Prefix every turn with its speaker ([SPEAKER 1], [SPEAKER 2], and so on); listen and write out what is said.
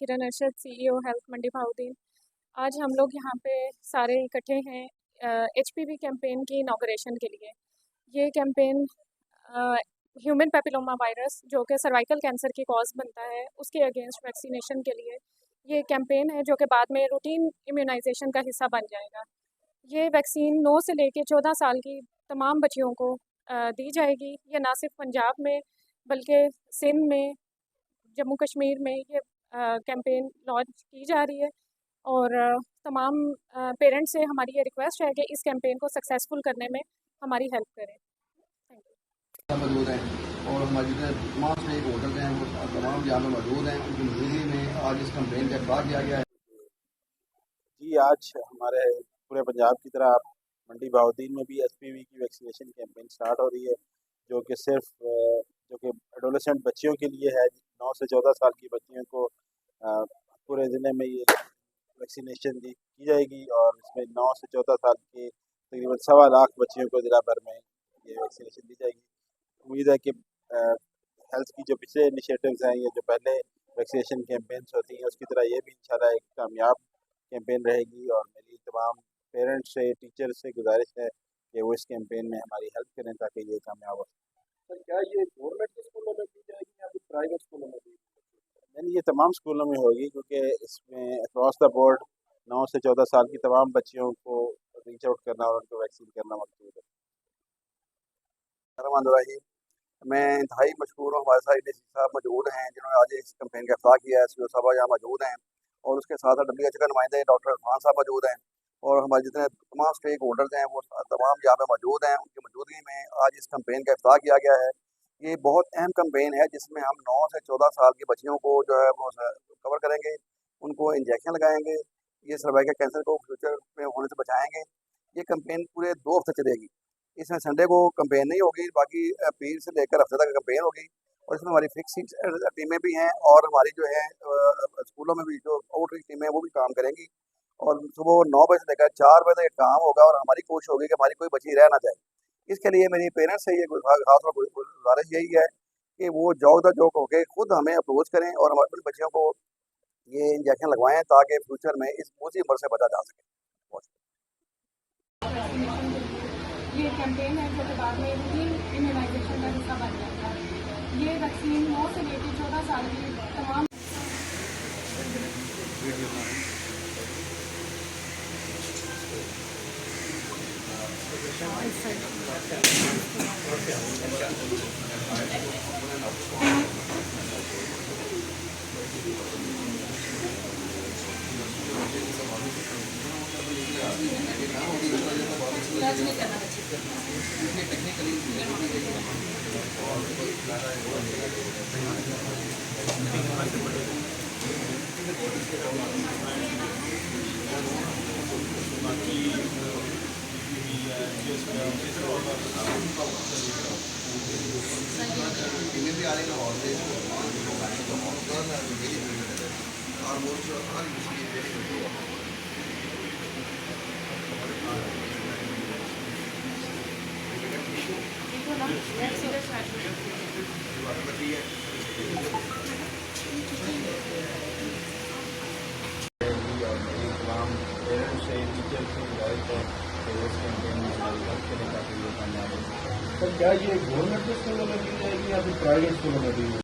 [SPEAKER 1] किरण Arshad, CEO health मंडी बहाउद्दीन। आज हम लोग यहाँ पे सारे इकट्ठे हैं HPV कैंपेन की इनॉग्रेशन के लिए। ये कैंपेन ह्यूमन पैपिलोमा वायरस जो कि सर्वाइकल कैंसर की कॉज बनता है, उसके अगेंस्ट वैक्सीनेशन के लिए ये कैंपेन है, जो कि बाद में रूटीन इम्यूनाइजेशन का हिस्सा बन जाएगा। ये वैक्सीन 9 से लेकर 14 साल की तमाम बच्चियों को दी जाएगी। ये ना सिर्फ पंजाब में बल्कि सिंध में, जम्मू कश्मीर में ये कैंपेन लॉन्च की जा रही है। और तमाम पेरेंट्स से हमारी ये रिक्वेस्ट है कि इस कैंपेन को सक्सेसफुल करने में हमारी हेल्प करें। Thank you.
[SPEAKER 2] मौजूद हैं और हमारे जितने तमाम स्टेक होल्डर्स हैं वो तमाम यहाँ में मौजूद हैं। उनकी मौजूदगी में आज इस कैंपेन का इफ्ताह किया गया है।
[SPEAKER 3] जी, आज हमारे पूरे पंजाब की तरह मंडी बहाउद्दीन में भी HPV की वैक्सीनेशन कैंपेन स्टार्ट हो रही है, जो कि एडोलेसेंट बच्चियों के लिए है। 9 से 14 साल की बच्चियों को पूरे ज़िले में ये वैक्सीनेशन की जाएगी और इसमें 9 से 14 साल के तकरीबन 1.25 लाख बच्चियों को ज़िला भर में ये वैक्सीनेशन दी जाएगी। उम्मीद है कि हेल्थ की जो पिछले इनिशिएटिव्स हैं, ये जो पहले वैक्सीनेशन कैंपेन्स होती हैं, उसकी तरह ये भी इंशाल्लाह एक कामयाब कैंपेन रहेगी। और मेरी तमाम पेरेंट्स से, टीचर्स से गुजारिश है कि वो इस कैंपेन में हमारी हेल्प करें ताकि ये कामयाब हो।
[SPEAKER 4] सर, क्या ये गवर्नमेंट के स्कूलों में दी जाएगी या फिर प्राइवेट स्कूलों में दी?
[SPEAKER 3] यानी ये तमाम स्कूलों में होगी, क्योंकि इसमें अक्रॉस द बोर्ड 9 से 14 साल की तमाम बच्चियों को रीच आउट करना और उनको वैक्सीन करना मकसूद है।
[SPEAKER 2] मैं इंतहाई मशहूर हूँ, हमारे साथ डी सी साहब मौजूद हैं जिन्होंने आज इस कैंपेन का इफ्ताह किया है। CO साहब यहाँ मौजूद हैं और उसके साथ WHO के नुमाइंदे डॉक्टर खान साहब मौजूद हैं और हमारे जितने तमाम स्टेक होल्डर्स हैं वो तमाम यहाँ पे मौजूद हैं। उनकी मौजूदगी में आज इस कैंपेन का इफ्ताह किया गया है। ये बहुत अहम कैंपेन है जिसमें हम 9 से 14 साल की बच्चियों को जो है वो कवर करेंगे, उनको इंजेक्शन लगाएंगे, ये सर्वाइकल कैंसर को फ्यूचर में होने से बचाएंगे। ये कैंपेन पूरे 2 हफ्ते चलेगी। इसमें संडे को कैंपेन नहीं होगी, बाकी पीर से लेकर हफ्ते तक कैंपेन होगी और इसमें हमारी फिक्स टीमें भी हैं और हमारी जो है स्कूलों में भी जो आउटरीच टीमें हैं वो भी काम करेंगी। और सुबह 9 बजे से लेकर 4 बजे तक काम होगा और हमारी कोशिश होगी कि हमारी कोई बच्ची रह ना जाए। इसके लिए मेरी पेरेंट्स से ये खास तौर पर गुजारिश यही है कि वो जॉक द जॉक होकर खुद हमें अप्रोच करें और हमारे अपने बच्चियों को ये इंजेक्शन लगवाएं ताकि फ्यूचर में इस बुरी उम्र से बचा जा सके।
[SPEAKER 1] ये कैंपेन है जो कि बाद में रूटीन इम्यूनाइजेशन का हिस्सा बन जाएगा। ये वैक्सीन 9 से लेकर 14 साल की तमाम
[SPEAKER 3] पेरेंट्स से, टीचर्स से गुजारिश है कि वो इस कैंपेन में हमारी हेल्प करें ताकि ये कामयाब हो।
[SPEAKER 4] सर, क्या ये गवर्नमेंट के स्कूलों में दी जाएगी या फिर प्राइवेट स्कूलों में दी जाएगी?